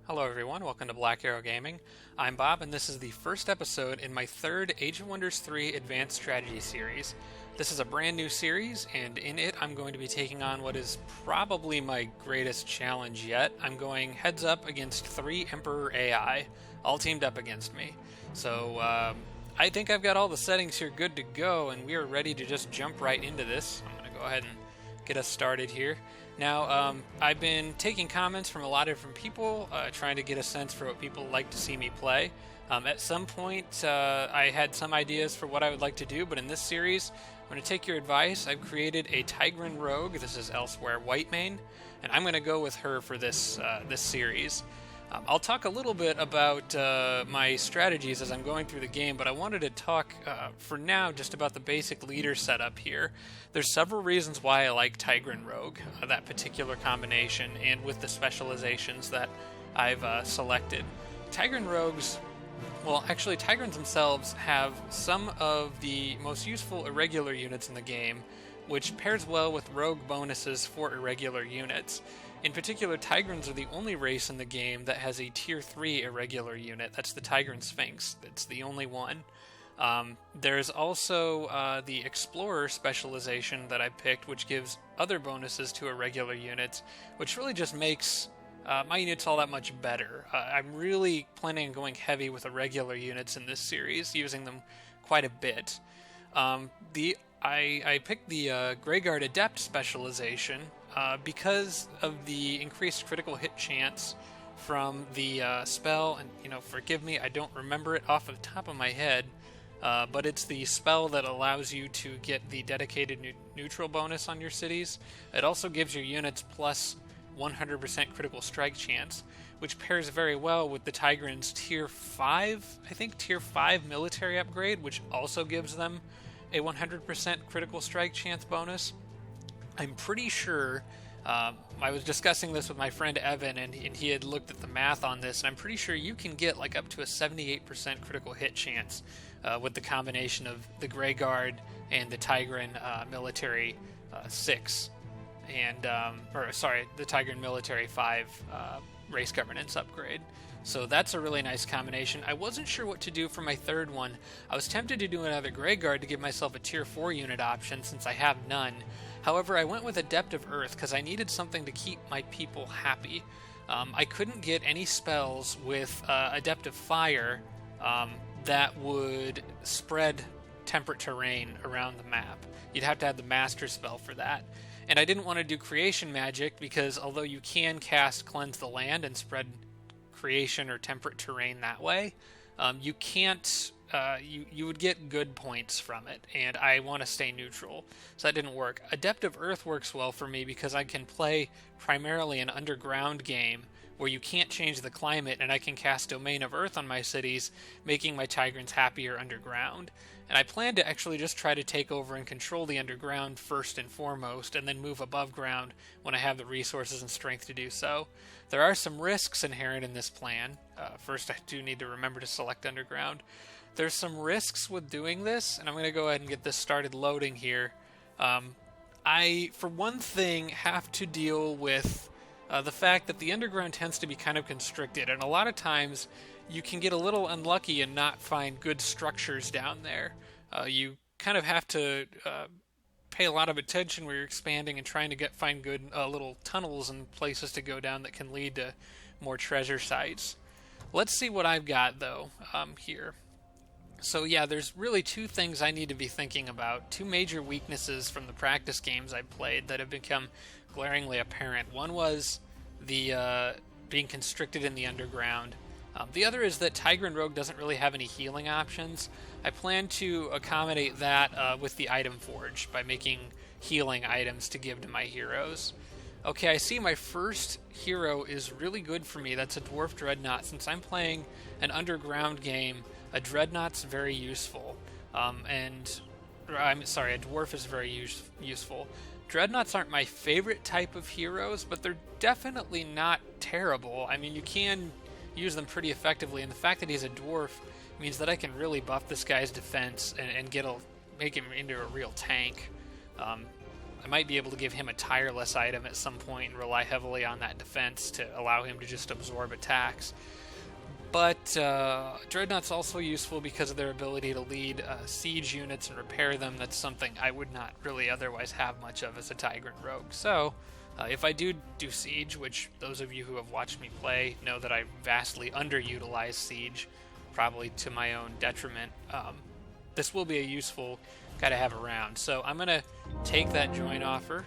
Hello everyone, welcome to Black Arrow Gaming. I'm Bob, and this is the first episode in my third Age of Wonders 3 Advanced Strategy series. This is a brand new series, and in it I'm going to be taking on what is probably my greatest challenge yet. I'm going heads up against 3 Emperor AI, all teamed up against me. So, I think I've got all the settings here good to go, and we are ready to just jump right into this. I'm going to go ahead and get us started here. Now, I've been taking comments from a lot of different people, trying to get a sense for what people like to see me play. At some point, I had some ideas for what I would like to do, but in this series, I'm going to take your advice. I've created a Tigran Rogue. This is elsewhere Whitemane, and I'm going to go with her for this series. I'll talk a little bit about my strategies as I'm going through the game, but I wanted to talk for now just about the basic leader setup here. There's several reasons why I like Tigran Rogue, that particular combination, and with the specializations that I've selected. Tigran Rogues, well, actually, Tigrans themselves have some of the most useful irregular units in the game, which pairs well with rogue bonuses for irregular units. In particular, Tigrans are the only race in the game that has a Tier 3 irregular unit. That's the Tigran Sphinx. It's the only one. There's also the Explorer specialization that I picked, which gives other bonuses to irregular units, which really just makes my units all that much better. I'm really planning on going heavy with irregular units in this series, using them quite a bit. I picked the Greyguard Adept specialization because of the increased critical hit chance from the spell, and forgive me, I don't remember it off the top of my head, but it's the spell that allows you to get the dedicated neutral bonus on your cities. It also gives your units plus 100% critical strike chance, which pairs very well with the Tigran's Tier 5, I think Tier 5 military upgrade, which also gives them a 100% critical strike chance bonus. I'm pretty sure, I was discussing this with my friend Evan, and he had looked at the math on this, and I'm pretty sure you can get like up to a 78% critical hit chance with the combination of the Greyguard and the Tigran military 6, and the Tigran military 5 race governance upgrade. So that's a really nice combination. I wasn't sure what to do for my third one. I was tempted to do another Greyguard to give myself a Tier 4 unit option since I have none. However, I went with Adept of Earth because I needed something to keep my people happy. I couldn't get any spells with Adept of Fire that would spread temperate terrain around the map. You'd have to have the Master spell for that. And I didn't want to do Creation Magic because although you can cast Cleanse the Land and spread creation or temperate terrain that way, you can't you would get good points from it, and I want to stay neutral, so that didn't work. Adept of Earth works well for me because I can play primarily an underground game where you can't change the climate, and I can cast Domain of Earth on my cities, making my Tigrans happier underground. And I plan to actually just try to take over and control the underground first and foremost, and then move above ground when I have the resources and strength to do so. There are some risks inherent in this plan. First, I do need to remember to select underground. There's some risks with doing this, and I'm going to go ahead and get this started loading here. I, for one thing, have to deal with the fact that the underground tends to be kind of constricted, and a lot of times you can get a little unlucky and not find good structures down there. You kind of have to pay a lot of attention where you're expanding and trying to find good little tunnels and places to go down that can lead to more treasure sites. Let's see what I've got, though, here. So yeah, there's really two things I need to be thinking about, two major weaknesses from the practice games I've played that have become glaringly apparent. One was the being constricted in the underground. The other is that Tigran Rogue doesn't really have any healing options. I plan to accommodate that with the item forge by making healing items to give to my heroes. Okay, I see my first hero is really good for me. That's a Dwarf Dreadnought. Since I'm playing an underground game, a Dreadnought's very useful. A Dwarf is very useful. Dreadnoughts aren't my favorite type of heroes, but they're definitely not terrible. I mean, you can use them pretty effectively, and the fact that he's a Dwarf means that I can really buff this guy's defense and make him into a real tank. I might be able to give him a tireless item at some point and rely heavily on that defense to allow him to just absorb attacks. But Dreadnought's also useful because of their ability to lead siege units and repair them. That's something I would not really otherwise have much of as a Tigran Rogue. So, if I do siege, which those of you who have watched me play know that I vastly underutilize siege, probably to my own detriment, this will be a useful guy to have around. So I'm going to take that join offer.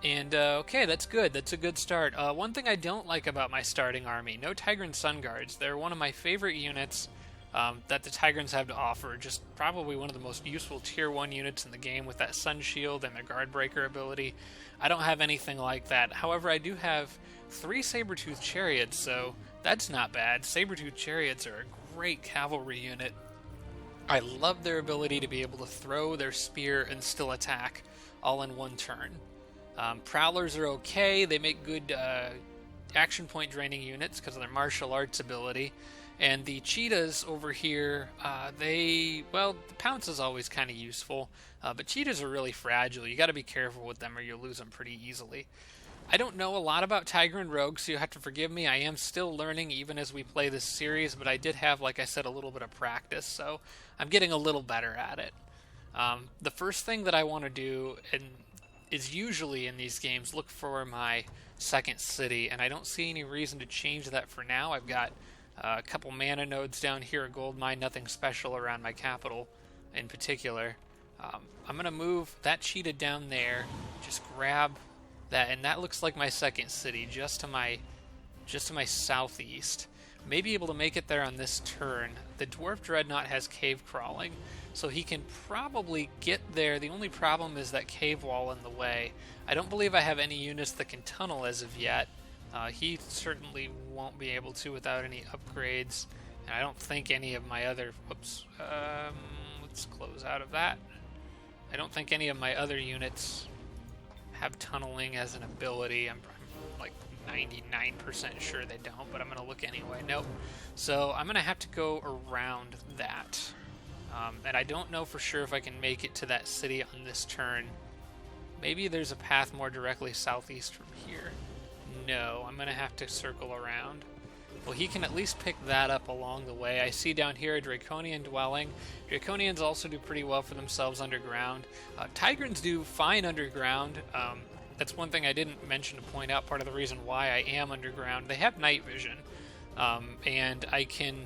And, okay, that's good. That's a good start. One thing I don't like about my starting army, no Tigran Sun Guards. They're one of my favorite units that the Tigrans have to offer. Just probably one of the most useful Tier 1 units in the game with that Sun Shield and their Guard Breaker ability. I don't have anything like that. However, I do have 3 Saber-Tooth Chariots, so that's not bad. Saber-Tooth Chariots are a great cavalry unit. I love their ability to be able to throw their spear and still attack all in one turn. Prowlers are okay. They make good action point draining units because of their martial arts ability. And the cheetahs over here, the pounce is always kind of useful, but cheetahs are really fragile. You got to be careful with them or you'll lose them pretty easily. I don't know a lot about Tigran Rogue, so you have to forgive me. I am still learning even as we play this series, but I did have, like I said, a little bit of practice, so I'm getting a little better at it. The first thing that I want to do is usually in these games look for my second city, and I don't see any reason to change that for now. I've got a couple mana nodes down here, a gold mine, nothing special around my capital in particular. I'm going to move that cheetah down there, just grab that, and that looks like my second city, just to my southeast. Maybe able to make it there on this turn. The Dwarf Dreadnought has cave crawling, so he can probably get there. The only problem is that cave wall in the way. I don't believe I have any units that can tunnel as of yet. He certainly won't be able to without any upgrades, and I don't think any of my other... Whoops. Let's close out of that. I don't think any of my other units have tunneling as an ability. I'm like 99% sure they don't, but I'm going to look anyway. Nope. So I'm going to have to go around that. And I don't know for sure if I can make it to that city on this turn. Maybe there's a path more directly southeast from here. No, I'm going to have to circle around. Well, he can at least pick that up along the way. I see down here a Draconian dwelling. Draconians also do pretty well for themselves underground. Tigrans do fine underground. That's one thing I didn't mention to point out, part of the reason why I am underground. They have night vision, and I can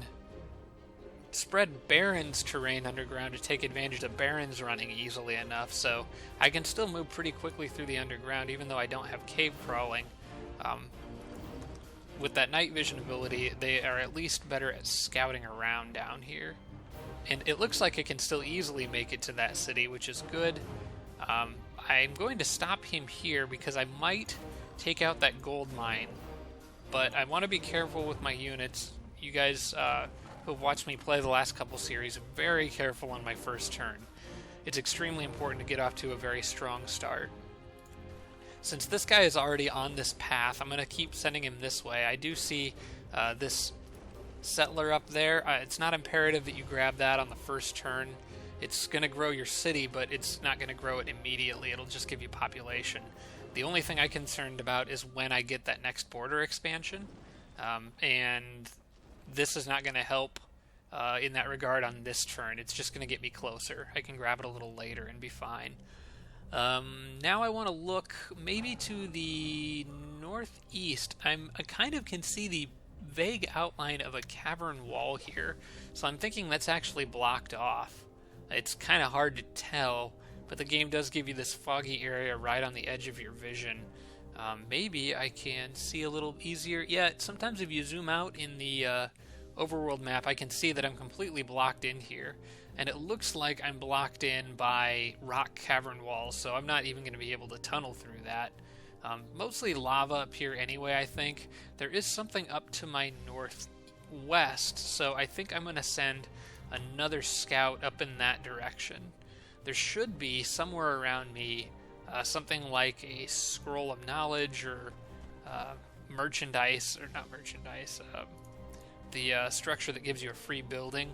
spread Baron's terrain underground to take advantage of Baron's running easily enough, so I can still move pretty quickly through the underground, even though I don't have cave crawling. With that night vision ability, they are at least better at scouting around down here. And it looks like I can still easily make it to that city, which is good. I'm going to stop him here because I might take out that gold mine. But I want to be careful with my units. You guys who have watched me play the last couple series, very careful on my first turn. It's extremely important to get off to a very strong start. Since this guy is already on this path, I'm going to keep sending him this way. I do see this settler up there. It's not imperative that you grab that on the first turn. It's going to grow your city, but it's not going to grow it immediately. It'll just give you population. The only thing I'm concerned about is when I get that next border expansion. And this is not going to help in that regard on this turn. It's just going to get me closer. I can grab it a little later and be fine. Now I want to look maybe to the northeast. I kind of can see the vague outline of a cavern wall here, so I'm thinking that's actually blocked off. It's kind of hard to tell, but the game does give you this foggy area right on the edge of your vision. Maybe I can see a little easier. Yeah, sometimes if you zoom out in the overworld map, I can see that I'm completely blocked in here. And it looks like I'm blocked in by rock cavern walls, so I'm not even going to be able to tunnel through that. Mostly lava up here anyway, I think. There is something up to my northwest, so I think I'm going to send another scout up in that direction. There should be, somewhere around me, something like a scroll of knowledge or merchandise, or not merchandise, the structure that gives you a free building.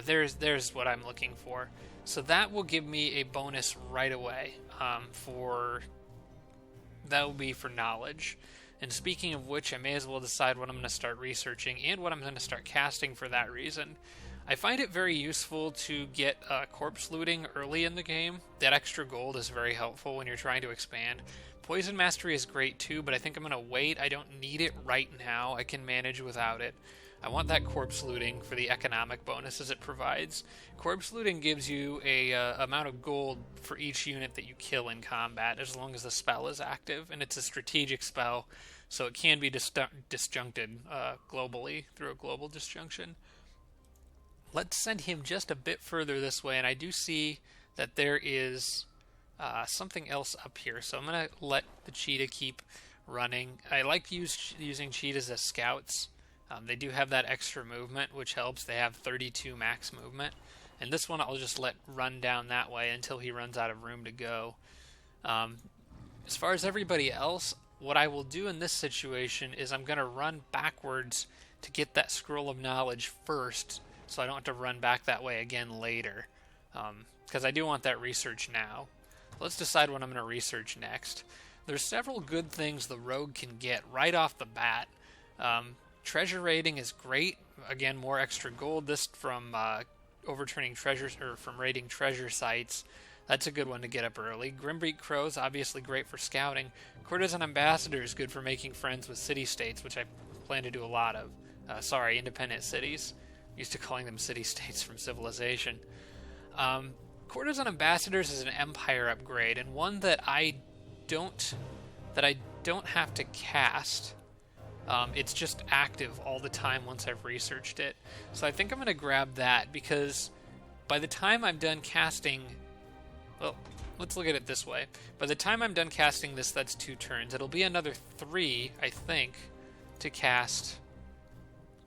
There's what I'm looking for. So that will give me a bonus right away. That will be for knowledge. And speaking of which, I may as well decide what I'm going to start researching and what I'm going to start casting for that reason. I find it very useful to get corpse looting early in the game. That extra gold is very helpful when you're trying to expand. Poison Mastery is great too, but I think I'm going to wait. I don't need it right now. I can manage without it. I want that corpse looting for the economic bonuses it provides. Corpse looting gives you a amount of gold for each unit that you kill in combat, as long as the spell is active, and it's a strategic spell, so it can be disjuncted globally through a global disjunction. Let's send him just a bit further this way, and I do see that there is something else up here, so I'm going to let the cheetah keep running. I like using cheetahs as scouts. They do have that extra movement, which helps. They have 32 max movement. And this one I'll just let run down that way until he runs out of room to go. As far as everybody else, what I will do in this situation is I'm going to run backwards to get that scroll of knowledge first, so I don't have to run back that way again later. Because I do want that research now. Let's decide what I'm going to research next. There's several good things the rogue can get right off the bat. Treasure raiding is great. Again, more extra gold. This from overturning treasures, or from raiding treasure sites. That's a good one to get up early. Grimbeak Crows, obviously great for scouting. Courtesan Ambassador is good for making friends with city-states, which I plan to do a lot of. Independent cities. Used to calling them city-states from Civilization. Courtesan Ambassadors is an empire upgrade, and one that I don't have to cast. It's just active all the time once I've researched it. So I think I'm going to grab that, because by the time I'm done casting... Well, let's look at it this way. By the time I'm done casting this, that's 2 turns. It'll be another 3, I think, to cast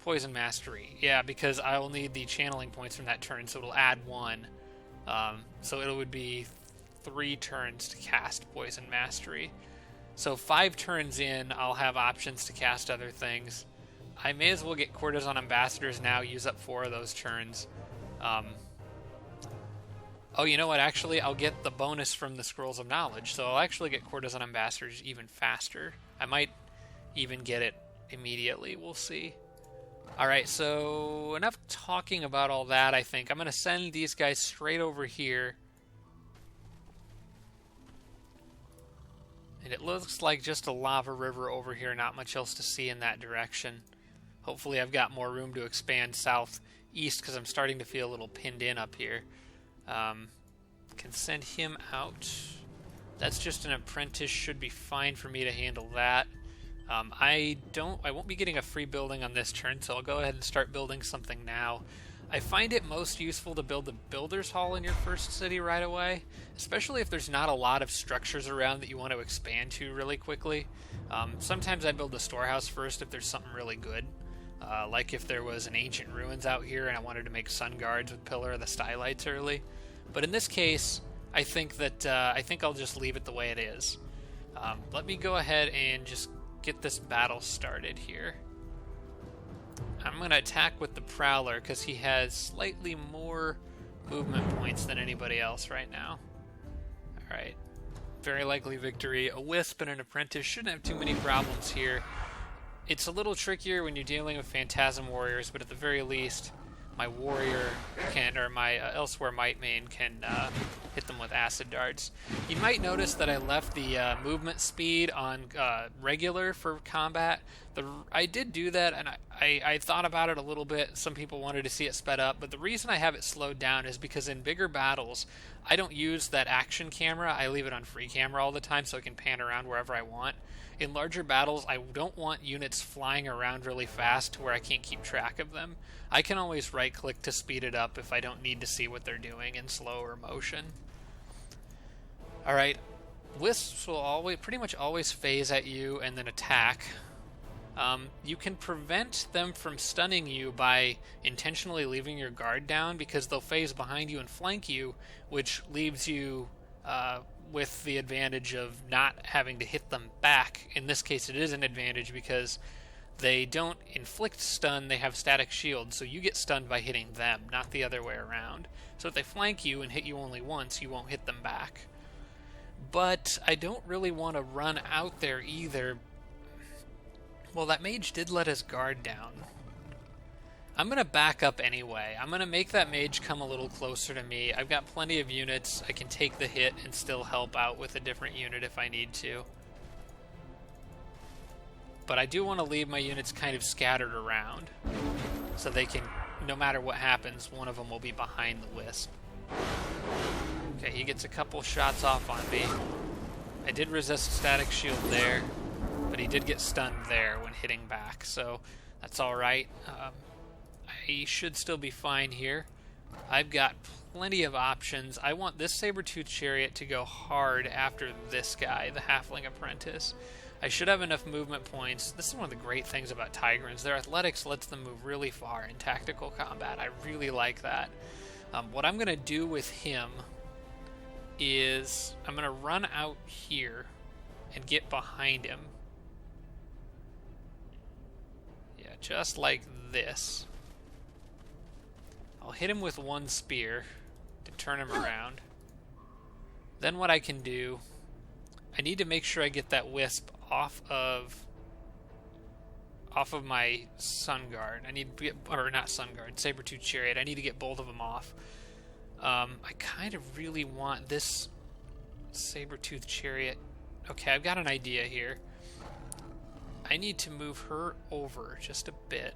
Poison Mastery. Yeah, because I'll need the channeling points from that turn, so it'll add 1. So it would be 3 turns to cast Poison Mastery. So 5 turns in, I'll have options to cast other things. I may as well get Courtesan Ambassadors now, use up 4 of those turns. Oh, you know what? Actually, I'll get the bonus from the Scrolls of Knowledge, so I'll actually get Courtesan Ambassadors even faster. I might even get it immediately. We'll see. Alright, so enough talking about all that, I think. I'm going to send these guys straight over here. And it looks like just a lava river over here, not much else to see in that direction. Hopefully I've got more room to expand southeast, because I'm starting to feel a little pinned in up here. Can send him out. That's just an apprentice, should be fine for me to handle that. I won't be getting a free building on this turn, so I'll go ahead and start building something now. I find it most useful to build the Builder's Hall in your first city right away, especially if there's not a lot of structures around that you want to expand to really quickly. Sometimes I build the storehouse first if there's something really good, like if there was an ancient ruins out here and I wanted to make sun guards with Pillar of the Stylites early. But in this case, I think I'll just leave it the way it is. Let me go ahead and just get this battle started here. I'm going to attack with the Prowler because he has slightly more movement points than anybody else right now. Alright. Very likely victory. A Wisp and an Apprentice shouldn't have too many problems here. It's a little trickier when you're dealing with Phantasm Warriors, but at the very least, my Warrior can, or my Elsewhere Might Main can hit them with Acid Darts. You might notice that I left the movement speed on regular for combat. I did do that, and I thought about it a little bit. Some people wanted to see it sped up, but the reason I have it slowed down is because in bigger battles, I don't use that action camera. I leave it on free camera all the time so I can pan around wherever I want. In larger battles, I don't want units flying around really fast to where I can't keep track of them. I can always right-click to speed it up if I don't need to see what they're doing in slower motion. Alright, Wisps will pretty much always phase at you and then attack. You can prevent them from stunning you by intentionally leaving your guard down, because they'll phase behind you and flank you, which leaves you with the advantage of not having to hit them back. In this case, it is an advantage because They don't inflict stun, they have static shield, so you get stunned by hitting them, not the other way around. So if they flank you and hit you only once, you won't hit them back. But I don't really want to run out there either. Well, that mage did let his guard down. I'm going to back up anyway. I'm going to make that mage come a little closer to me. I've got plenty of units. I can take the hit and still help out with a different unit if I need to. But I do want to leave my units kind of scattered around, so they can, no matter what happens, one of them will be behind the wisp. Okay, he gets a couple shots off on me. I did resist static shield there, but he did get stunned there when hitting back, so that's alright. I should still be fine here. I've got plenty of options. I want this saber-tooth chariot to go hard after this guy, the halfling apprentice. I should have enough movement points. This is one of the great things about Tigrans. Their athletics lets them move really far in tactical combat. I really like that. What I'm going to do with him is I'm going to run out here and get behind him. Yeah, just like this. I'll hit him with one spear to turn him around. Then what I can do, I need to make sure I get that wisp off of my sun guard. I need to get, or not sun guard, saber-tooth chariot. I need to get both of them off. I kind of really want this saber-tooth chariot. Okay, I've got an idea here. I need to move her over just a bit.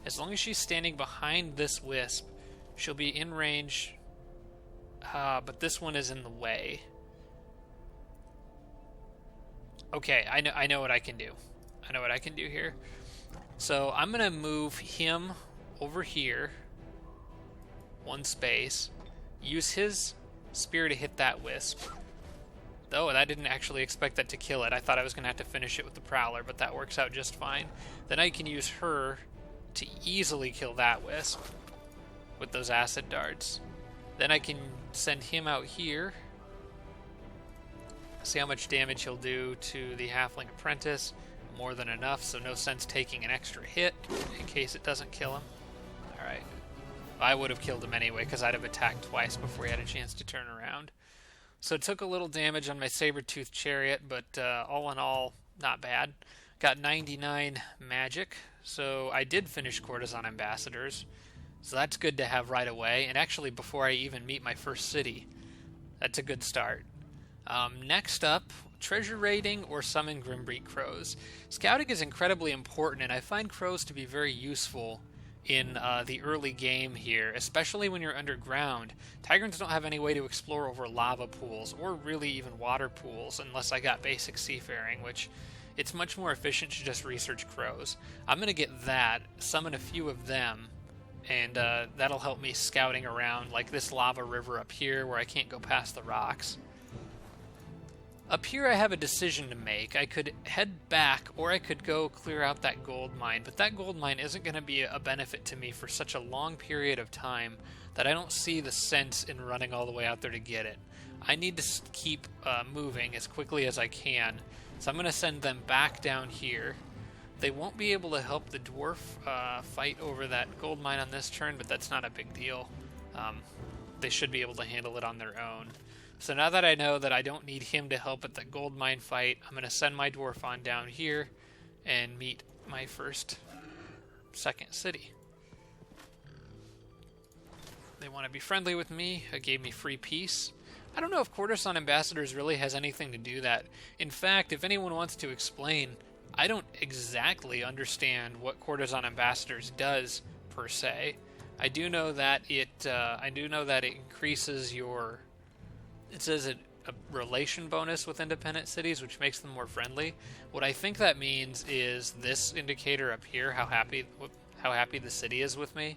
As long as she's standing behind this wisp, she'll be in range. But this one is in the way. Okay, I know what I can do. I know what I can do here. So I'm going to move him over here. One space. Use his spear to hit that wisp. Though, I didn't actually expect that to kill it. I thought I was going to have to finish it with the prowler, but that works out just fine. Then I can use her to easily kill that wisp with those acid darts. Then I can send him out here. See how much damage he'll do to the halfling apprentice. More than enough, so no sense taking an extra hit in case it doesn't kill him. Alright. I would have killed him anyway, because I'd have attacked twice before he had a chance to turn around. So it took a little damage on my saber-tooth chariot, but all in all, not bad. Got 99 magic, so I did finish Courtesan Ambassadors. So that's good to have right away, and actually before I even meet my first city. That's a good start. Next up, treasure raiding or summon Grimbreed crows. Scouting is incredibly important, and I find crows to be very useful in the early game here, especially when you're underground. Tigrans don't have any way to explore over lava pools, or really even water pools, unless I got basic seafaring, which it's much more efficient to just research crows. I'm going to get that, summon a few of them, and that'll help me scouting around, like this lava river up here where I can't go past the rocks. Up here I have a decision to make. I could head back, or I could go clear out that gold mine, but that gold mine isn't going to be a benefit to me for such a long period of time that I don't see the sense in running all the way out there to get it. I need to keep moving as quickly as I can, so I'm going to send them back down here. They won't be able to help the dwarf fight over that gold mine on this turn, but that's not a big deal. They should be able to handle it on their own. So now that I know that I don't need him to help at the gold mine fight, I'm going to send my dwarf on down here and meet my second city. They want to be friendly with me. It gave me free peace. I don't know if Courtesan Ambassadors really has anything to do that. In fact, if anyone wants to explain, I don't exactly understand what Courtesan Ambassadors does per se. I do know that it increases your. It says a relation bonus with independent cities, which makes them more friendly. What I think that means is this indicator up here, how happy the city is with me.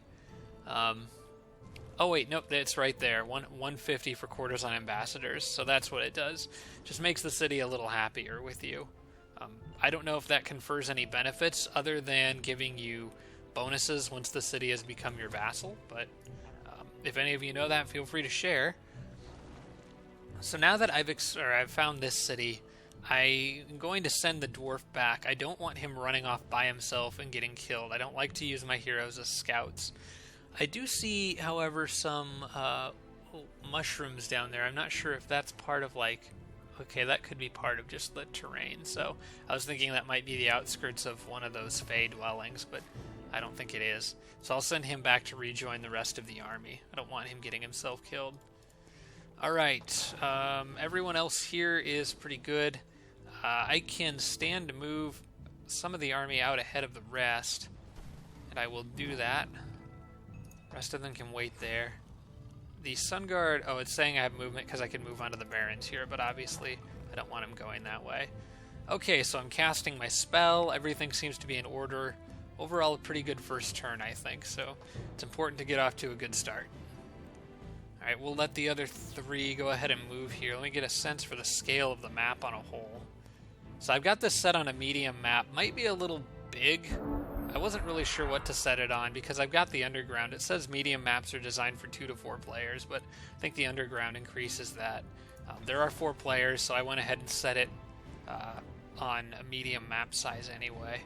Oh wait, nope, it's right there. 150 for Courtesan Ambassadors, so that's what it does. Just makes the city a little happier with you. I don't know if that confers any benefits other than giving you bonuses once the city has become your vassal, but if any of you know that, feel free to share. So now that I've found this city, I'm going to send the dwarf back. I don't want him running off by himself and getting killed. I don't like to use my heroes as scouts. I do see, however, some mushrooms down there. I'm not sure if that's part of, like... Okay, that could be part of just the terrain. So I was thinking that might be the outskirts of one of those Fey dwellings, but I don't think it is. So I'll send him back to rejoin the rest of the army. I don't want him getting himself killed. Alright, everyone else here is pretty good. I can stand to move some of the army out ahead of the rest, and I will do that. The rest of them can wait there. The Sun Guard, oh, it's saying I have movement because I can move onto the Barrens here, but obviously I don't want him going that way. Okay, so I'm casting my spell. Everything seems to be in order. Overall, a pretty good first turn, I think, so it's important to get off to a good start. Alright, we'll let the other three go ahead and move here. Let me get a sense for the scale of the map on a whole. So I've got this set on a medium map. Might be a little big. I wasn't really sure what to set it on because I've got the underground. It says medium maps are designed for 2 to 4 players, but I think the underground increases that. There are 4 players, so I went ahead and set it on a medium map size anyway.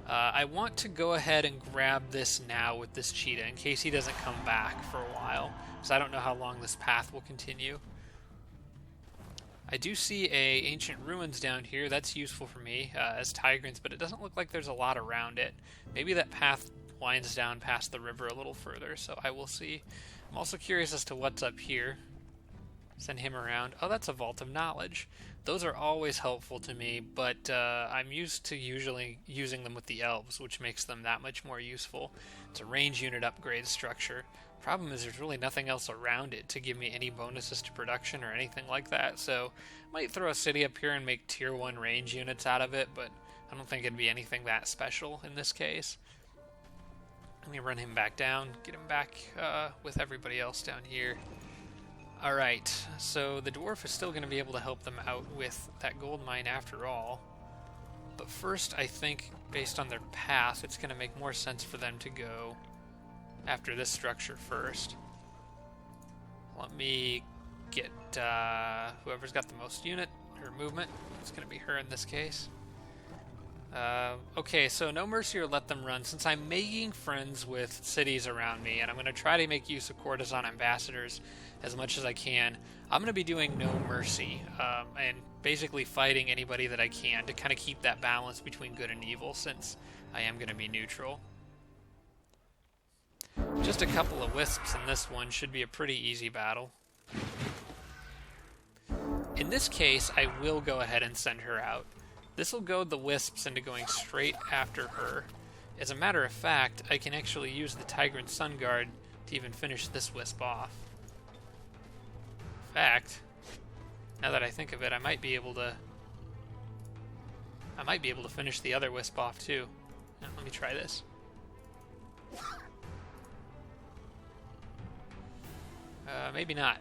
I want to go ahead and grab this now with this cheetah in case he doesn't come back for a while, because I don't know how long this path will continue. I do see ancient ruins down here. That's useful for me as Tigrans, but it doesn't look like there's a lot around it. Maybe that path winds down past the river a little further, so I will see. I'm also curious as to what's up here. Send him around. Oh, that's a Vault of Knowledge. Those are always helpful to me, but I'm used to usually using them with the elves, which makes them that much more useful. It's a range unit upgrade structure. Problem is there's really nothing else around it to give me any bonuses to production or anything like that, so I might throw a city up here and make tier 1 range units out of it, but I don't think it'd be anything that special in this case. Let me run him back down, get him back with everybody else down here. Alright, so the dwarf is still going to be able to help them out with that gold mine after all, but first I think, based on their path, it's going to make more sense for them to go after this structure first. Let me get whoever's got the most unit or movement. It's going to be her in this case. Okay, so no mercy or let them run. Since I'm making friends with cities around me, and I'm going to try to make use of courtesan ambassadors as much as I can, I'm going to be doing no mercy and basically fighting anybody that I can to kind of keep that balance between good and evil, since I am going to be neutral. Just a couple of wisps in this one should be a pretty easy battle. In this case, I will go ahead and send her out. This will goad the wisps into going straight after her. As a matter of fact, I can actually use the Tigran Sun Guard to even finish this wisp off. In fact, now that I think of it, I might be able to finish the other wisp off too. Let me try this. Maybe not.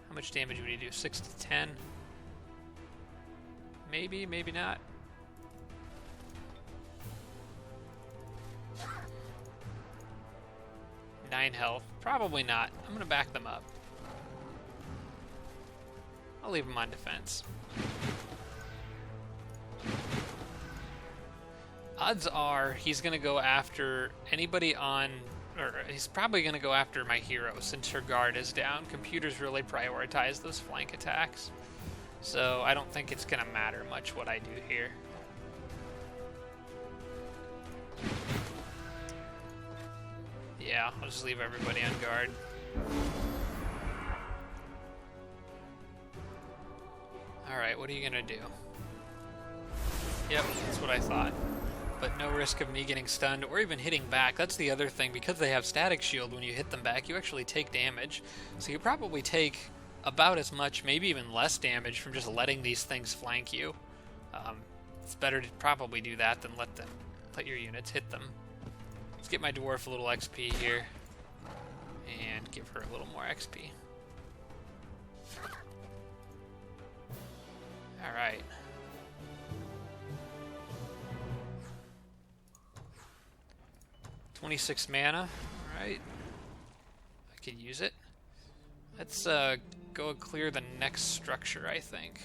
How much damage would he do? 6 to 10? Maybe, maybe not. Nine health. Probably not. I'm gonna back them up. I'll leave him on defense. Odds are he's gonna go after anybody on... or he's probably going to go after my hero since her guard is down. Computers really prioritize those flank attacks, so I don't think it's going to matter much what I do here. Yeah, I'll just leave everybody on guard. Alright, what are you going to do? Yep, that's what I thought. But no risk of me getting stunned or even hitting back. That's the other thing. Because they have static shield, when you hit them back, you actually take damage. So you probably take about as much, maybe even less damage from just letting these things flank you. It's better to probably do that than let your units hit them. Let's get my dwarf a little XP here and give her a little more XP. All right. $26 mana, alright. I could use it. Let's go clear the next structure, I think.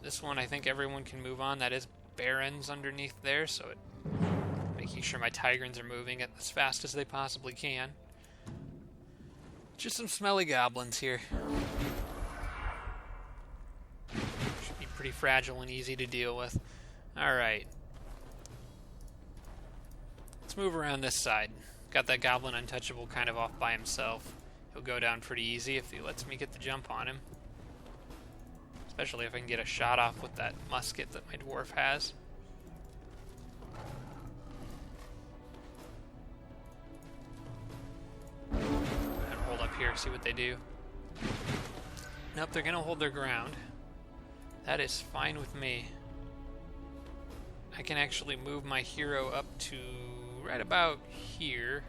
This one, I think everyone can move on. That is barrens underneath there, so making sure my Tigrans are moving as fast as they possibly can. Just some smelly goblins here. Should be pretty fragile and easy to deal with. Alright. Let's move around this side. Got that goblin untouchable kind of off by himself. He'll go down pretty easy if he lets me get the jump on him. Especially if I can get a shot off with that musket that my dwarf has. And hold up here, see what they do. Nope, they're gonna hold their ground. That is fine with me. I can actually move my hero up to right about here.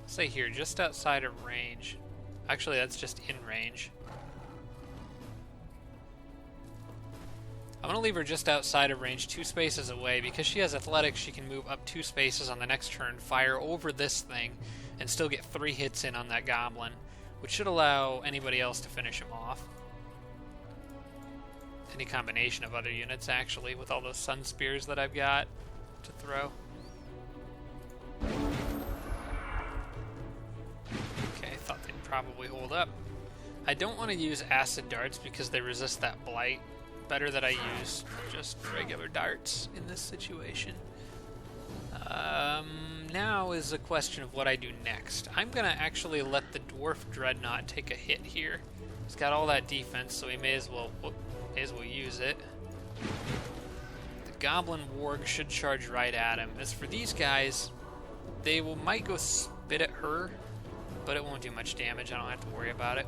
Let's say here, just outside of range. Actually, that's just in range. I'm going to leave her just outside of range, 2 spaces away. Because she has athletics, she can move up 2 spaces on the next turn, fire over this thing, and still get 3 hits in on that goblin, which should allow anybody else to finish him off. Any combination of other units, actually, with all those sun spears that I've got to throw. Okay, I thought they'd probably hold up. I don't want to use acid darts because they resist that blight. Better that I use just regular darts in this situation. Now is a question of what I do next. I'm going to actually let the Dwarf Dreadnought take a hit here. He's got all that defense, so he may as well use it. The Goblin Warg should charge right at him. As for these guys, they might go spit at her, but it won't do much damage. I don't have to worry about it.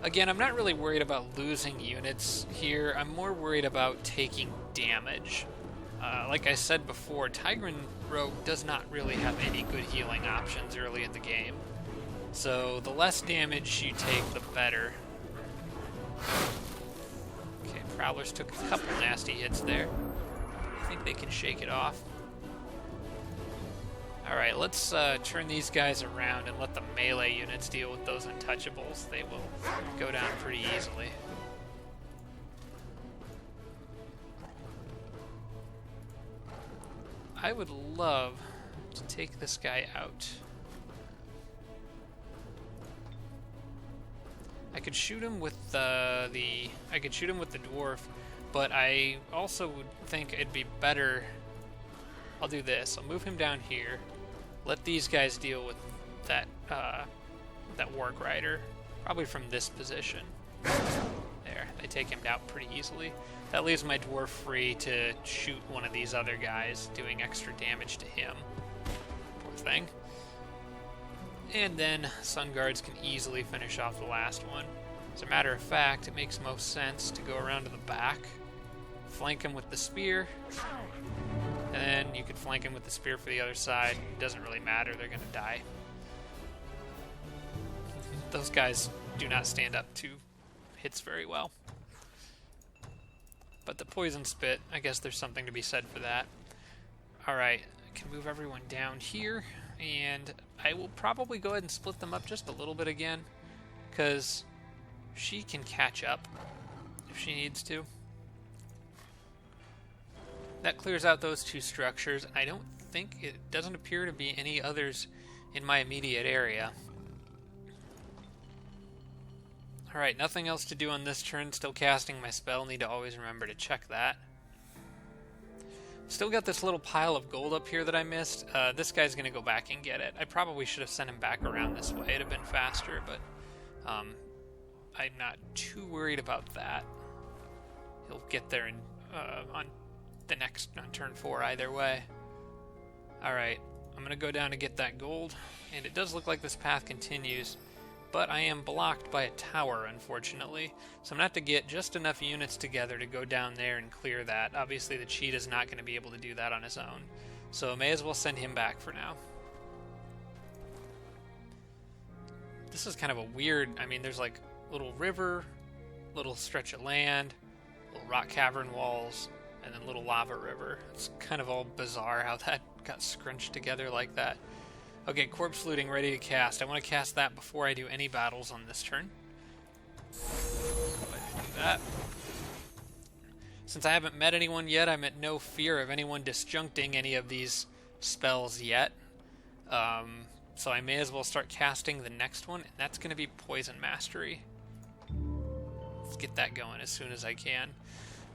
Again, I'm not really worried about losing units here. I'm more worried about taking damage. Like I said before, Tigran Rogue does not really have any good healing options early in the game. So the less damage you take, the better. Okay, Prowlers took a couple nasty hits there. I think they can shake it off. Alright, let's turn these guys around and let the melee units deal with those untouchables. They will go down pretty easily. I would love to take this guy out. I could shoot him with the dwarf, but I also would think it'd be better. I'll do this. I'll move him down here. Let these guys deal with that Warg Rider, probably from this position. There, they take him out pretty easily. That leaves my dwarf free to shoot one of these other guys, doing extra damage to him. Poor thing. And then Sun Guards can easily finish off the last one. As a matter of fact, it makes most sense to go around to the back, flank him with the spear, and then you could flank him with the spear for the other side. It doesn't really matter, they're going to die. Those guys do not stand up to hits very well. But the poison spit, I guess there's something to be said for that. Alright, I can move everyone down here, and I will probably go ahead and split them up just a little bit again, because she can catch up if she needs to. That clears out those 2 structures. I don't think, it doesn't appear to be any others in my immediate area. Alright, nothing else to do on this turn. Still casting my spell. Need to always remember to check that. Still got this little pile of gold up here that I missed. This guy's going to go back and get it. I probably should have sent him back around this way. It'd have been faster, but I'm not too worried about that. He'll get there on turn 4 either way. Alright, I'm going to go down to get that gold, and it does look like this path continues, but I am blocked by a tower, unfortunately, so I'm going to have to get just enough units together to go down there and clear that. Obviously the cheat is not going to be able to do that on his own, so I may as well send him back for now. This is kind of a weird, I mean, there's like little river, little stretch of land, little rock cavern walls, and then little lava river. It's kind of all bizarre how that got scrunched together like that. Okay, corpse looting ready to cast. I want to cast that before I do any battles on this turn. Go ahead and do that. Since I haven't met anyone yet, I'm at no fear of anyone disjuncting any of these spells yet. So I may as well start casting the next one, and that's going to be Poison Mastery. Let's get that going as soon as I can.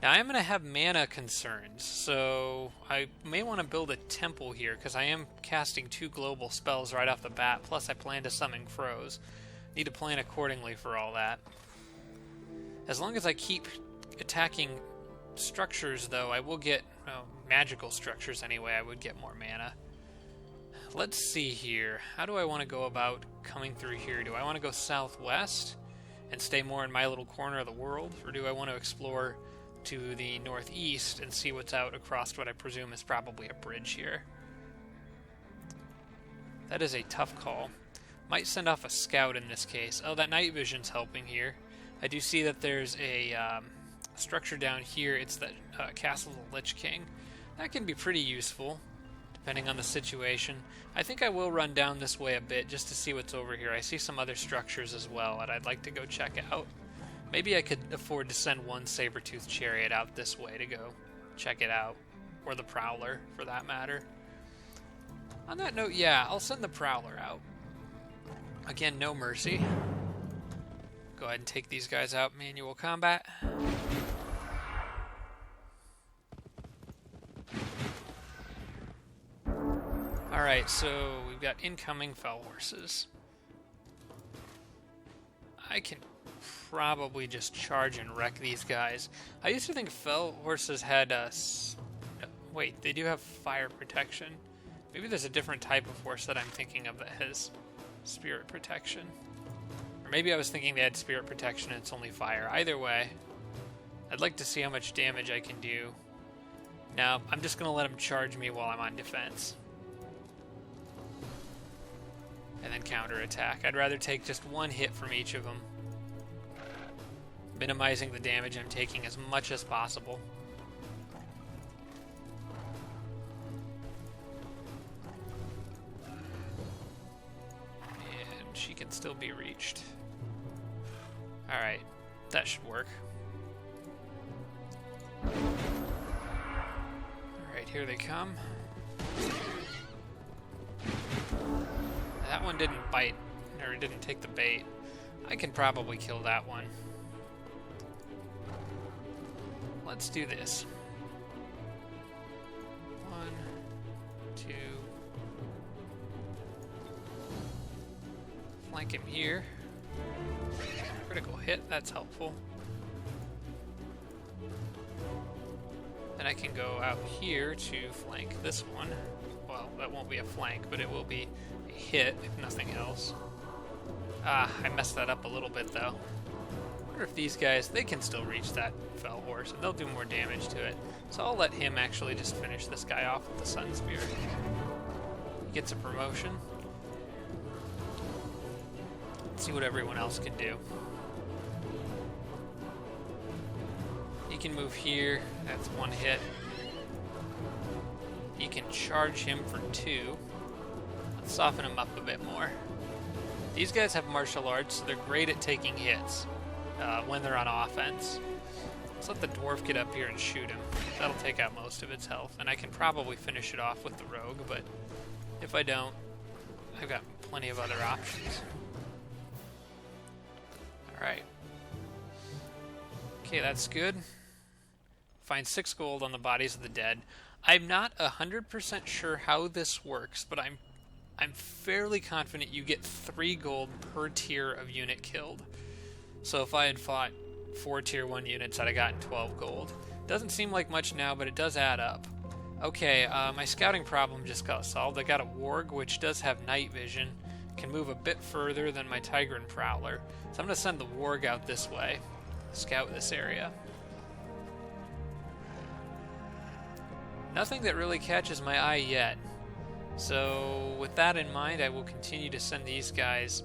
Now I'm going to have mana concerns, so I may want to build a temple here, because I am casting 2 global spells right off the bat, plus I plan to summon crows. Need to plan accordingly for all that. As long as I keep attacking structures, though, I will get, magical structures anyway, I would get more mana. Let's see here. How do I want to go about coming through here? Do I want to go southwest and stay more in my little corner of the world, or do I want to explore to the northeast and see what's out across what I presume is probably a bridge here? That is a tough call. Might send off a scout in this case. Oh, that night vision's helping here. I do see that there's a structure down here. It's the Castle of the Lich King. That can be pretty useful, depending on the situation. I think I will run down this way a bit just to see what's over here. I see some other structures as well that I'd like to go check out. Maybe I could afford to send one saber-toothed chariot out this way to go check it out. Or the Prowler, for that matter. On that note, yeah, I'll send the Prowler out. Again, no mercy. Go ahead and take these guys out, manual combat. Alright, so we've got incoming fell horses. I can probably just charge and wreck these guys. I used to think fell horses had wait, they do have fire protection. Maybe there's a different type of horse that I'm thinking of that has spirit protection. Or maybe I was thinking they had spirit protection and it's only fire. Either way, I'd like to see how much damage I can do. Now, I'm just going to let them charge me while I'm on defense. And then counterattack. I'd rather take just one hit from each of them, minimizing the damage I'm taking as much as possible. And she can still be reached. Alright, that should work. Alright, here they come. That one didn't bite, or didn't take the bait. I can probably kill that one. Let's do this. 1, 2. Flank him here. Critical hit, that's helpful. Then I can go out here to flank this one. Well, that won't be a flank, but it will be a hit, if nothing else. Ah, I messed that up a little bit, though. I wonder if these guys, they can still reach that fell horse, and they'll do more damage to it. So I'll let him actually just finish this guy off with the Sun Spear. He gets a promotion. Let's see what everyone else can do. He can move here, that's one hit. You can charge him for 2. Let's soften him up a bit more. These guys have martial arts, so they're great at taking hits when they're on offense. Let's let the dwarf get up here and shoot him. That'll take out most of its health, and I can probably finish it off with the rogue, but if I don't, I've got plenty of other options. Alright. Okay, that's good. Find 6 gold on the bodies of the dead. I'm not 100% sure how this works, but I'm fairly confident you get 3 gold per tier of unit killed. So if I had fought 4 tier 1 units, I'd have gotten 12 gold. Doesn't seem like much now, but it does add up. Okay, my scouting problem just got solved. I got a warg, which does have night vision. Can move a bit further than my Tigran Prowler. So I'm going to send the warg out this way. Scout this area. Nothing that really catches my eye yet. So with that in mind, I will continue to send these guys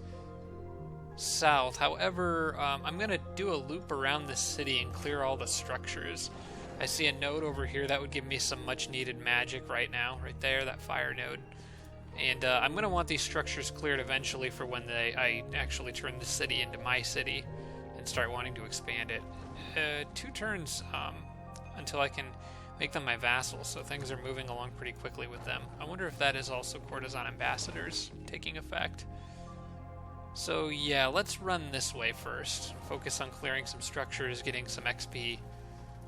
south. However, I'm going to do a loop around the city and clear all the structures. I see a node over here that would give me some much needed magic right now. Right there, that fire node. And I'm going to want these structures cleared eventually for when I actually turn the city into my city and start wanting to expand it. 2 turns until I can make them my vassals, so things are moving along pretty quickly with them. I wonder if that is also courtesan ambassadors taking effect. So yeah, let's run this way first. Focus on clearing some structures, getting some XP.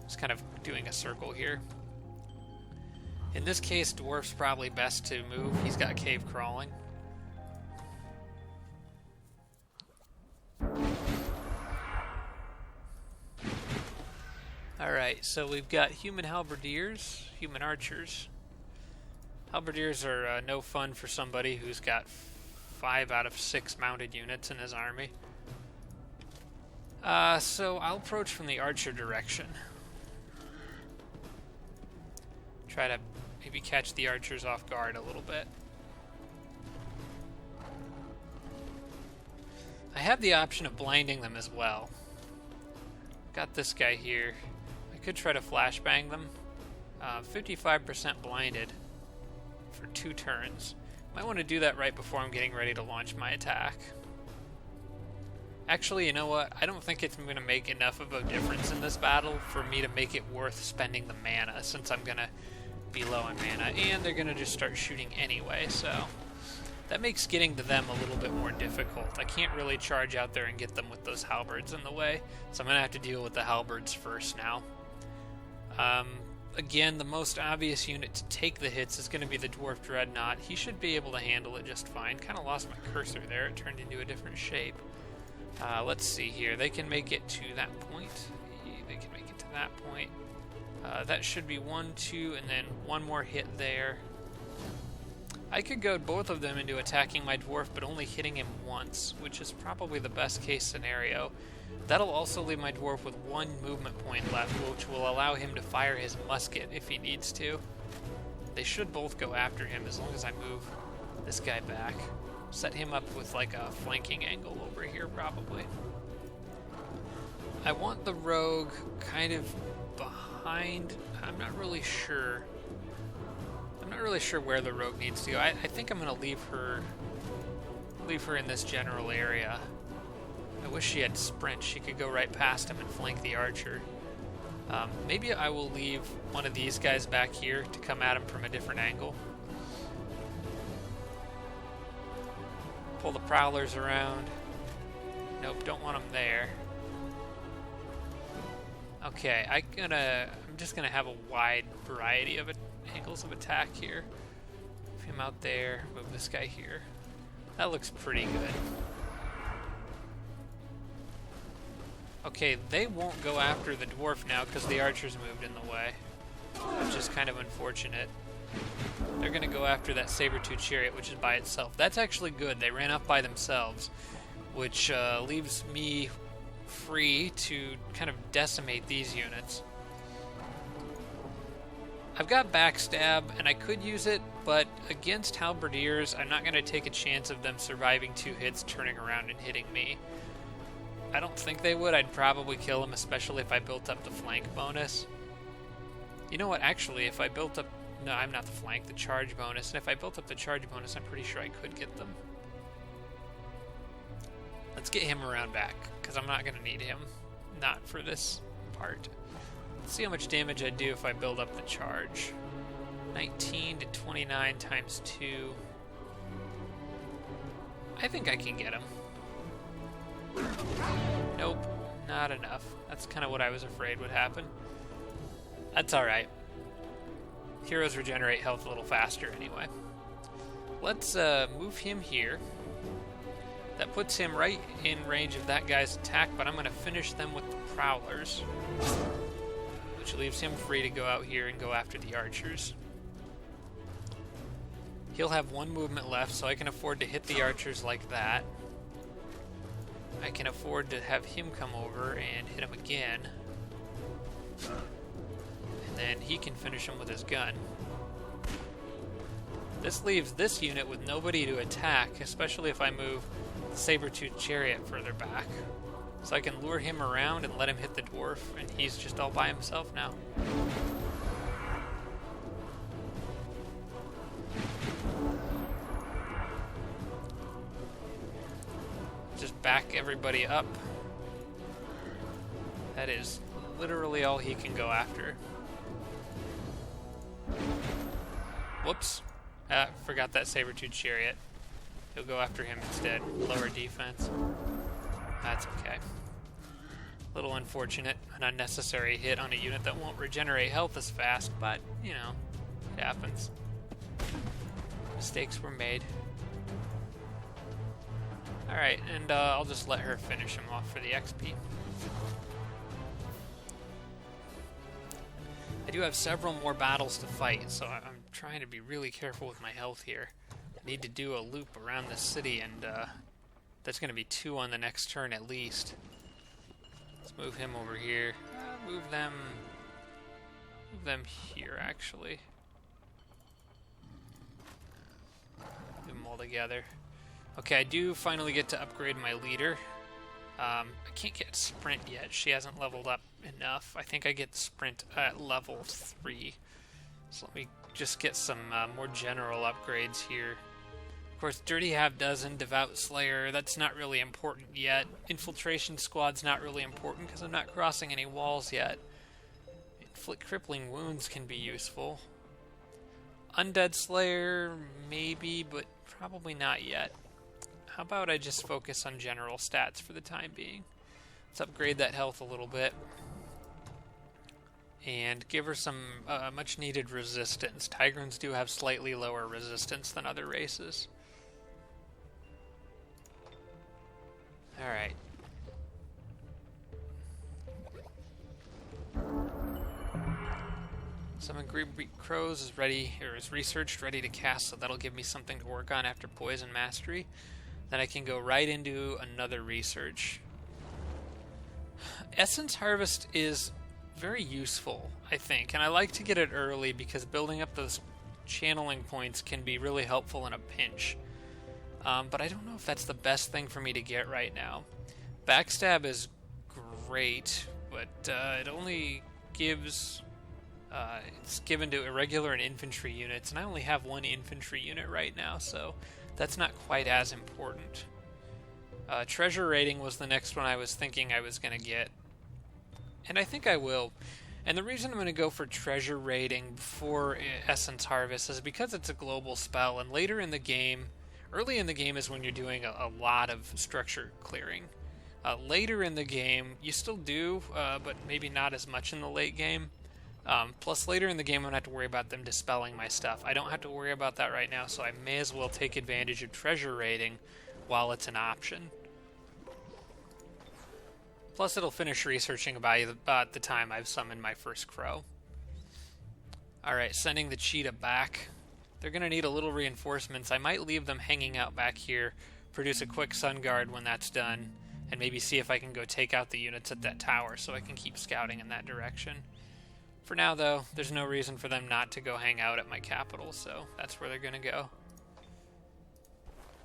Just kind of doing a circle here. In this case, dwarf's probably best to move. He's got cave crawling. Alright, so we've got human halberdiers, human archers. Halberdiers are no fun for somebody who's got 5 out of 6 mounted units in his army. So I'll approach from the archer direction. Try to maybe catch the archers off guard a little bit. I have the option of blinding them as well. Got this guy here. I could try to flashbang them. 55% blinded for 2 turns. Might want to do that right before I'm getting ready to launch my attack. Actually, you know what? I don't think it's going to make enough of a difference in this battle for me to make it worth spending the mana, since I'm going to be low on mana, and they're going to just start shooting anyway, so that makes getting to them a little bit more difficult. I can't really charge out there and get them with those halberds in the way, so I'm going to have to deal with the halberds first now. Again, the most obvious unit to take the hits is going to be the Dwarf Dreadnought. He should be able to handle it just fine. Kind of lost my cursor there. It turned into a different shape. Let's see here. They can make it to that point. They can make it to that point. That should be 1, 2, and then 1 more hit there. I could goad both of them into attacking my dwarf, but only hitting him once, which is probably the best case scenario. That'll also leave my dwarf with 1 movement point left, which will allow him to fire his musket if he needs to. They should both go after him as long as I move this guy back. Set him up with like a flanking angle over here, probably. I want the rogue kind of behind. I'm not really sure. I'm not really sure where the rogue needs to go. I think I'm going to leave her in this general area. I wish she had sprint. She could go right past him and flank the archer. Maybe I will leave one of these guys back here to come at him from a different angle. Pull the prowlers around. Nope, don't want them there. Okay, I'm just gonna have a wide variety of angles of attack here. Move him out there, move this guy here. That looks pretty good. Okay, they won't go after the dwarf now because the archers moved in the way, which is kind of unfortunate. They're going to go after that saber-tooth chariot, which is by itself. That's actually good. They ran off by themselves, which leaves me free to kind of decimate these units. I've got backstab, and I could use it, but against halberdiers, I'm not going to take a chance of them surviving 2 hits, turning around and hitting me. I don't think they would. I'd probably kill them, especially if I built up the flank bonus. You know what? Actually, if I built up... No, I'm not the flank, the charge bonus. And if I built up the charge bonus, I'm pretty sure I could get them. Let's get him around back, because I'm not going to need him. Not for this part. Let's see how much damage I do if I build up the charge. 19 to 29 times 2. I think I can get him. Nope, not enough. That's kind of what I was afraid would happen. That's alright. Heroes regenerate health a little faster anyway. Let's move him here. That puts him right in range of that guy's attack, but I'm going to finish them with the prowlers, which leaves him free to go out here and go after the archers. He'll have 1 movement left, so I can afford to hit the archers like that. I can afford to have him come over and hit him again. And then he can finish him with his gun. This leaves this unit with nobody to attack, especially if I move the saber-tooth chariot further back. So I can lure him around and let him hit the dwarf, and he's just all by himself now. just back everybody up. That is literally all he can go after. Whoops. Forgot that saber-tooth chariot. He'll go after him instead. Lower defense. That's okay. Little unfortunate. An unnecessary hit on a unit that won't regenerate health as fast, but, you know, it happens. Mistakes were made. Alright, and I'll just let her finish him off for the XP. I do have several more battles to fight, so I'm trying to be really careful with my health here. I need to do a loop around the city, and that's going to be 2 on the next turn at least. Let's move him over here. Move them here, actually. Move them all together. Okay, I do finally get to upgrade my leader. I can't get sprint yet. She hasn't leveled up enough. I think I get sprint at level 3. So let me just get some more general upgrades here. Of course, Dirty Half-Dozen, Devout Slayer, that's not really important yet. Infiltration Squad's not really important because I'm not crossing any walls yet. Inflict Crippling Wounds can be useful. Undead Slayer, maybe, but probably not yet. How about I just focus on general stats for the time being? Let's upgrade that health a little bit. And give her some much-needed resistance. Tigrans do have slightly lower resistance than other races. Alright. Summon Great Crows is ready, or is researched, ready to cast, so that'll give me something to work on after Poison Mastery. Then I can go right into another research. Essence Harvest is very useful, I think, and I like to get it early because building up those channeling points can be really helpful in a pinch. But I don't know if that's the best thing for me to get right now. Backstab is great, but it only gives... it's given to irregular and infantry units, and I only have 1 infantry unit right now, so that's not quite as important. Treasure Rating was the next one I was thinking I was going to get. And I think I will. And the reason I'm going to go for Treasure Rating before Essence Harvest is because it's a global spell, and later in the game, early in the game is when you're doing a lot of structure clearing. Later in the game, you still do, but maybe not as much in the late game. Plus, later in the game, I'm going to have to worry about them dispelling my stuff. I don't have to worry about that right now, so I may as well take advantage of Treasure Rating while it's an option. Plus, it'll finish researching about the time I've summoned my first crow. Alright, sending the cheetah back. They're going to need a little reinforcements. I might leave them hanging out back here, produce a quick sun guard when that's done, and maybe see if I can go take out the units at that tower so I can keep scouting in that direction. For now, though, there's no reason for them not to go hang out at my capital, so that's where they're going to go.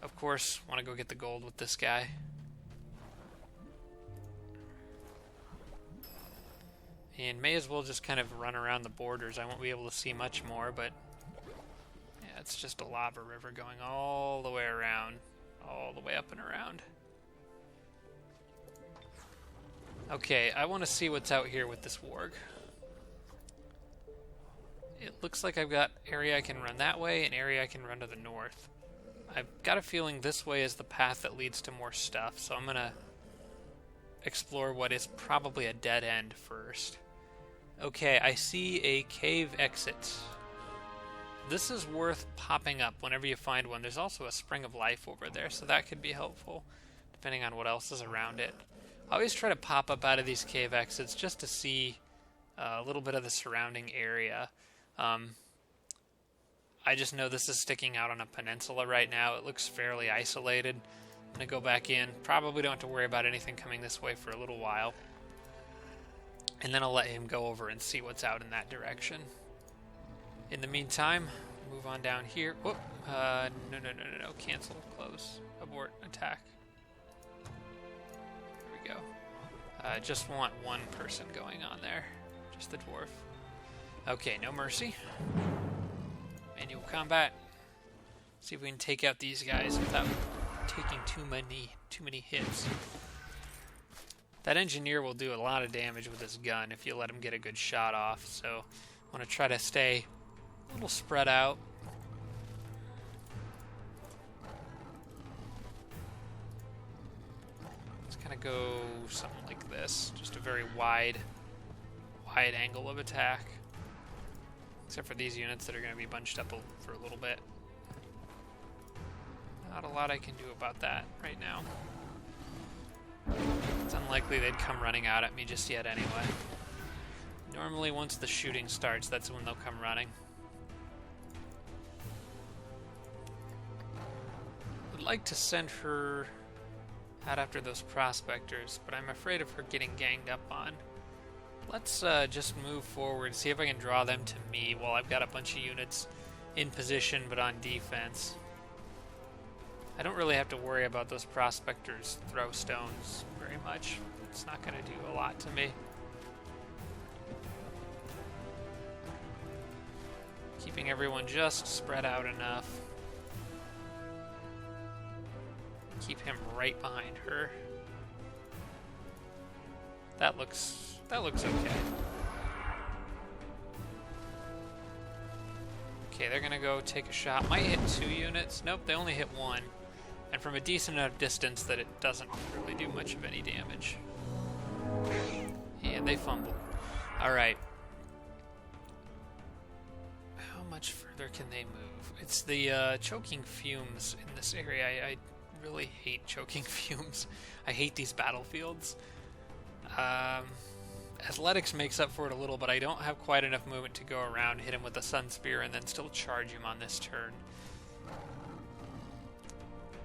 Of course, want to go get the gold with this guy. And may as well just kind of run around the borders. I won't be able to see much more, but yeah, it's just a lava river going all the way around, all the way up and around. Okay, I want to see what's out here with this warg. It looks like I've got area I can run that way, and area I can run to the north. I've got a feeling this way is the path that leads to more stuff, so I'm going to explore what is probably a dead end first. Okay, I see a cave exit. This is worth popping up whenever you find one. There's also a spring of life over there, so that could be helpful, depending on what else is around it. I always try to pop up out of these cave exits just to see a little bit of the surrounding area. I just know this is sticking out on a peninsula right now. It looks fairly isolated. I'm going to go back in. Probably don't have to worry about anything coming this way for a little while. And then I'll let him go over and see what's out in that direction. In the meantime, move on down here. Whoop. No. Cancel. Close. Abort. Attack. There we go. Just want one person going on there. Just the dwarf. Okay, no mercy. Manual combat. See if we can take out these guys without taking too many hits. That engineer will do a lot of damage with his gun if you let him get a good shot off, so I want to try to stay a little spread out. Let's kind of go something like this, just a very wide angle of attack. Except for these units that are going to be bunched up for a little bit. Not a lot I can do about that right now. It's unlikely they'd come running out at me just yet anyway. Normally once the shooting starts, that's when they'll come running. I'd like to send her out after those prospectors, but I'm afraid of her getting ganged up on. Let's just move forward, see if I can draw them to me while I've got a bunch of units in position but on defense. I don't really have to worry about those prospectors throw stones very much. It's not going to do a lot to me. Keeping everyone just spread out enough. Keep him right behind her. That looks okay. Okay, they're gonna go take a shot. Might hit 2 units. Nope, they only hit 1. And from a decent enough distance that it doesn't really do much of any damage. And they fumbled. Alright. How much further can they move? It's the choking fumes in this area. I really hate choking fumes. I hate these battlefields. Athletics makes up for it a little, but I don't have quite enough movement to go around, hit him with a Sun Spear, and then still charge him on this turn.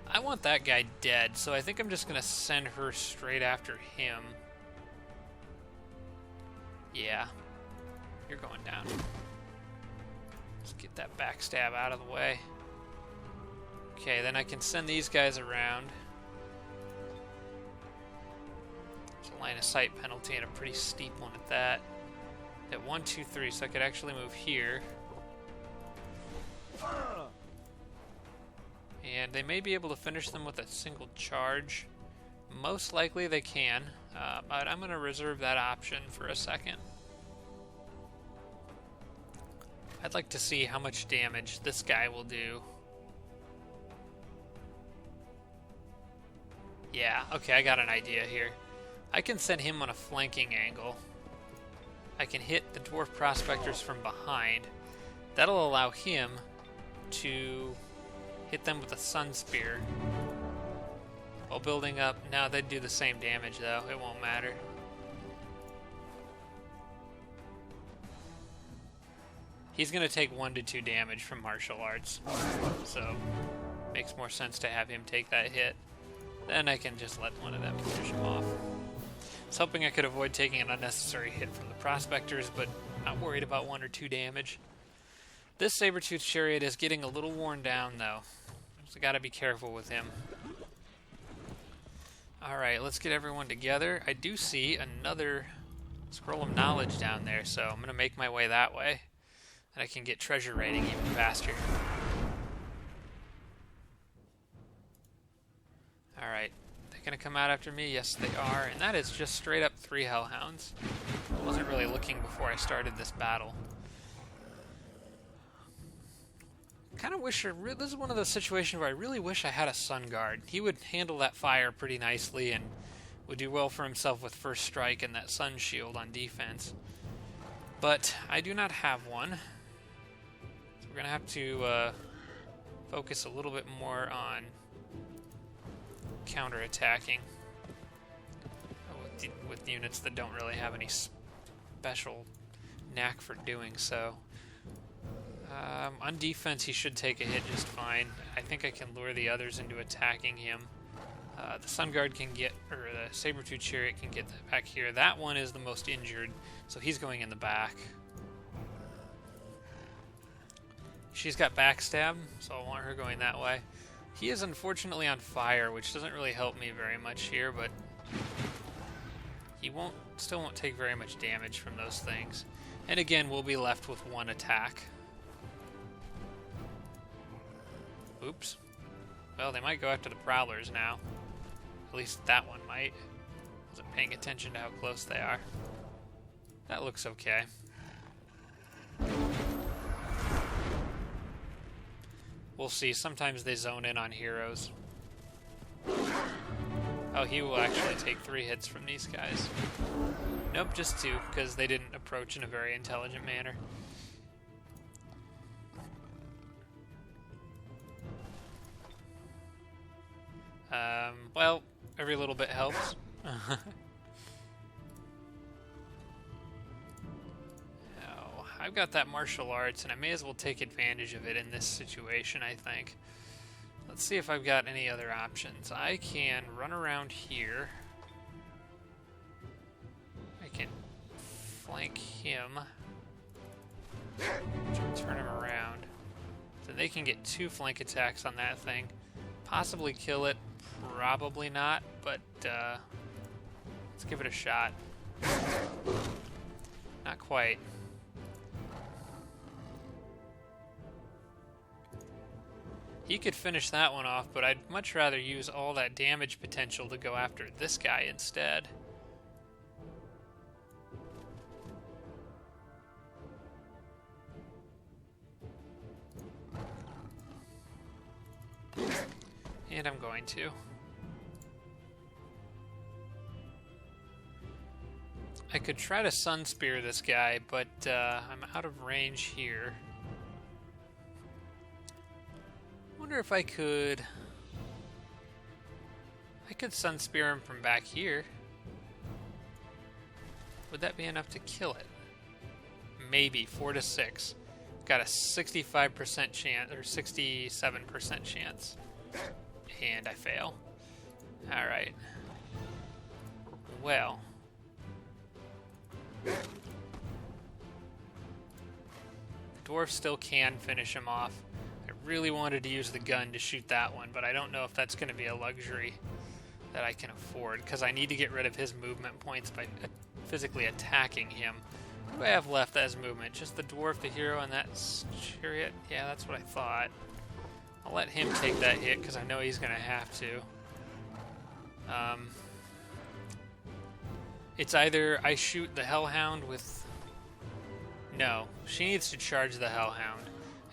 I want that guy dead, so I think I'm just going to send her straight after him. Yeah. You're going down. Let's get that backstab out of the way. Okay, then I can send these guys around. Line of sight penalty and a pretty steep one at that. At 1, 2, 3, so I could actually move here. And they may be able to finish them with a single charge. Most likely they can, but I'm going to reserve that option for a second. I'd like to see how much damage this guy will do. Yeah, okay, I got an idea here. I can send him on a flanking angle. I can hit the dwarf prospectors from behind. That'll allow him to hit them with a Sun Spear while building up. Now they'd do the same damage though. It won't matter. He's going to take 1 to 2 damage from martial arts. So makes more sense to have him take that hit. Then I can just let one of them finish him off. I was hoping I could avoid taking an unnecessary hit from the prospectors, but not worried about 1 or 2 damage. This saber-tooth chariot is getting a little worn down, though, so gotta be careful with him. Alright, let's get everyone together. I do see another scroll of knowledge down there, so I'm gonna make my way that way, and I can get treasure raiding even faster. Alright. Gonna come out after me? Yes, they are. And that is just straight up 3 hellhounds. I wasn't really looking before I started this battle. Kind of wish... This is one of those situations where I really wish I had a Sun Guard. He would handle that fire pretty nicely and would do well for himself with first strike and that Sun Shield on defense. But I do not have one. So we're gonna have to focus a little bit more on counter-attacking with units that don't really have any special knack for doing so. On defense, he should take a hit just fine. I think I can lure the others into attacking him. The Sun Guard can get, or the Saber-Tooth Chariot can get back here. That one is the most injured, so he's going in the back. She's got backstab, so I want her going that way. He is unfortunately on fire, which doesn't really help me very much here, but he still won't take very much damage from those things. And again, we'll be left with 1 attack. Oops. Well, they might go after the prowlers now. At least that one might. Wasn't paying attention to how close they are. That looks okay. We'll see. Sometimes they zone in on heroes. Oh, he will actually take 3 hits from these guys. Nope, just 2, because they didn't approach in a very intelligent manner. Well, every little bit helps. I've got that martial arts, and I may as well take advantage of it in this situation, I think. Let's see if I've got any other options. I can run around here. I can flank him. Turn him around. So they can get 2 flank attacks on that thing. Possibly kill it. Probably not, but let's give it a shot. Not quite. He could finish that one off, but I'd much rather use all that damage potential to go after this guy instead. And I'm going to. I could try to Sun Spear this guy, but I'm out of range here. Wonder if I could Sun Spear him from back here. Would that be enough to kill it? Maybe 4 to 6. Got a 65% chance or 67% chance, and I fail. All right. Well. The dwarf still can finish him off. I really wanted to use the gun to shoot that one, but I don't know if that's going to be a luxury that I can afford, because I need to get rid of his movement points by physically attacking him. What do I have left as movement? Just the dwarf, the hero, and that chariot? Yeah, that's what I thought. I'll let him take that hit, because I know he's going to have to. It's either I shoot the Hellhound with... No, she needs to charge the Hellhound.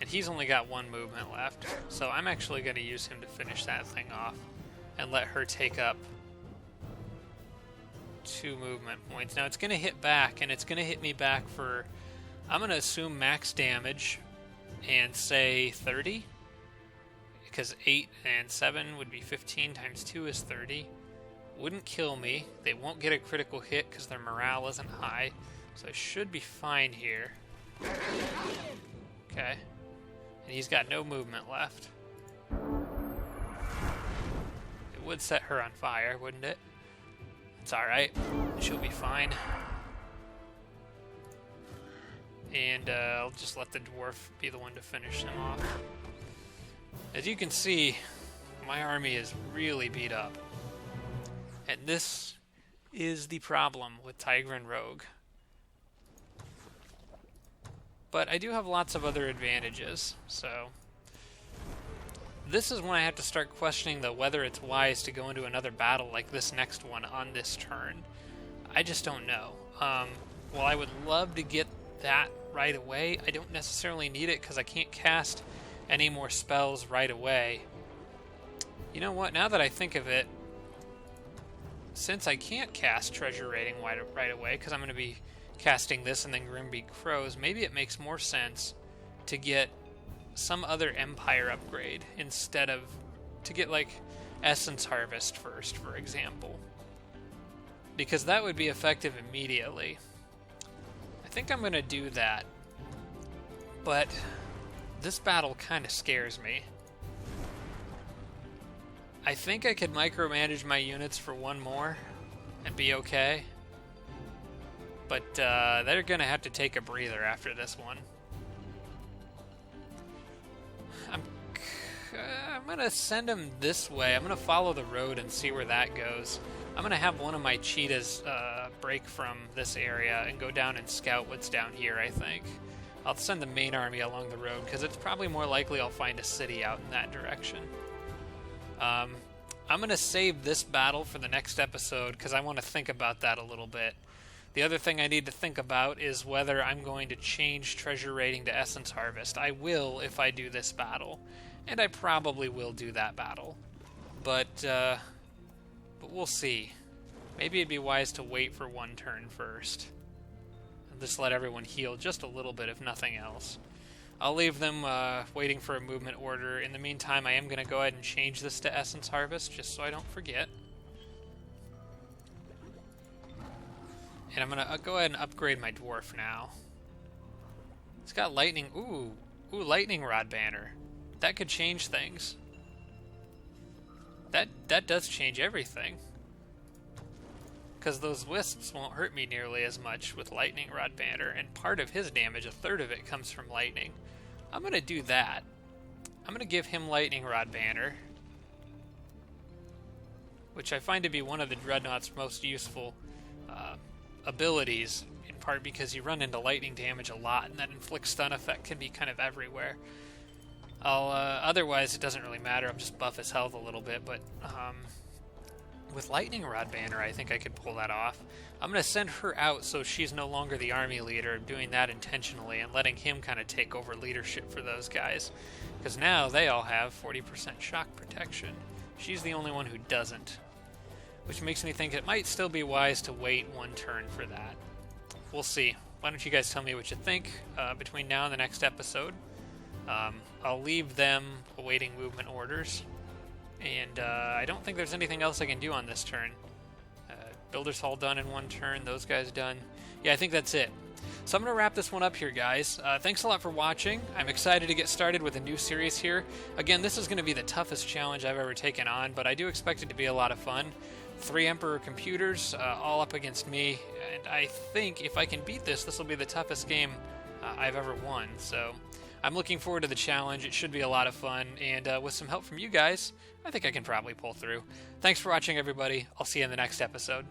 And he's only got 1 movement left. So I'm actually going to use him to finish that thing off. And let her take up 2 movement points. Now it's going to hit back, and it's going to hit me back for... I'm going to assume max damage and say 30. Because 8 and 7 would be 15 times 2 is 30. Wouldn't kill me. They won't get a critical hit because their morale isn't high. So I should be fine here. Okay. And he's got no movement left. It would set her on fire, wouldn't it? It's alright. She'll be fine. And I'll just let the dwarf be the one to finish him off. As you can see, my army is really beat up. And this is the problem with Tigran Rogue. But I do have lots of other advantages, so... This is when I have to start questioning whether it's wise to go into another battle like this next one on this turn. I just don't know. While I would love to get that right away, I don't necessarily need it because I can't cast any more spells right away. You know what? Now that I think of it, since I can't cast Treasure Rating right away, because I'm going to be casting this and then Grimbeak Crows, maybe it makes more sense to get some other Empire upgrade instead of... to get, like, Essence Harvest first, for example. Because that would be effective immediately. I think I'm going to do that. But this battle kind of scares me. I think I could micromanage my units for 1 more and be okay. But they're going to have to take a breather after this one. I'm going to send them this way. I'm going to follow the road and see where that goes. I'm going to have one of my cheetahs break from this area and go down and scout what's down here, I think. I'll send the main army along the road because it's probably more likely I'll find a city out in that direction. I'm going to save this battle for the next episode because I want to think about that a little bit. The other thing I need to think about is whether I'm going to change treasure rating to Essence Harvest. I will if I do this battle, and I probably will do that battle. But we'll see. Maybe it'd be wise to wait for one turn first. And just let everyone heal just a little bit, if nothing else. I'll leave them waiting for a movement order. In the meantime, I am going to go ahead and change this to Essence Harvest, just so I don't forget. And I'm going to go ahead and upgrade my dwarf now. It's got lightning. Ooh, lightning rod banner. That could change things. That does change everything. Because those wisps won't hurt me nearly as much with lightning rod banner, and part of his damage, a third of it, comes from lightning. I'm going to do that. I'm going to give him lightning rod banner, which I find to be one of the Dreadnought's most useful abilities, in part because you run into lightning damage a lot, and that inflict stun effect can be kind of everywhere. Otherwise, it doesn't really matter. I'll just buff his health a little bit, but with lightning rod banner, I think I could pull that off. I'm going to send her out so she's no longer the army leader. I'm doing that intentionally and letting him kind of take over leadership for those guys, because now they all have 40% shock protection. She's the only one who doesn't, which makes me think it might still be wise to wait one turn for that. We'll see. Why don't you guys tell me what you think between now and the next episode. I'll leave them awaiting movement orders, and I don't think there's anything else I can do on this turn. Builder's Hall done in one turn, those guys done. Yeah, I think that's it. So I'm going to wrap this one up here, guys. Thanks a lot for watching. I'm excited to get started with a new series here. Again, this is going to be the toughest challenge I've ever taken on, but I do expect it to be a lot of fun. 3 Emperor computers, all up against me, and I think if I can beat this, this will be the toughest game I've ever won. So I'm looking forward to the challenge. It should be a lot of fun, and with some help from you guys, I think I can probably pull through. Thanks for watching, everybody. I'll see you in the next episode.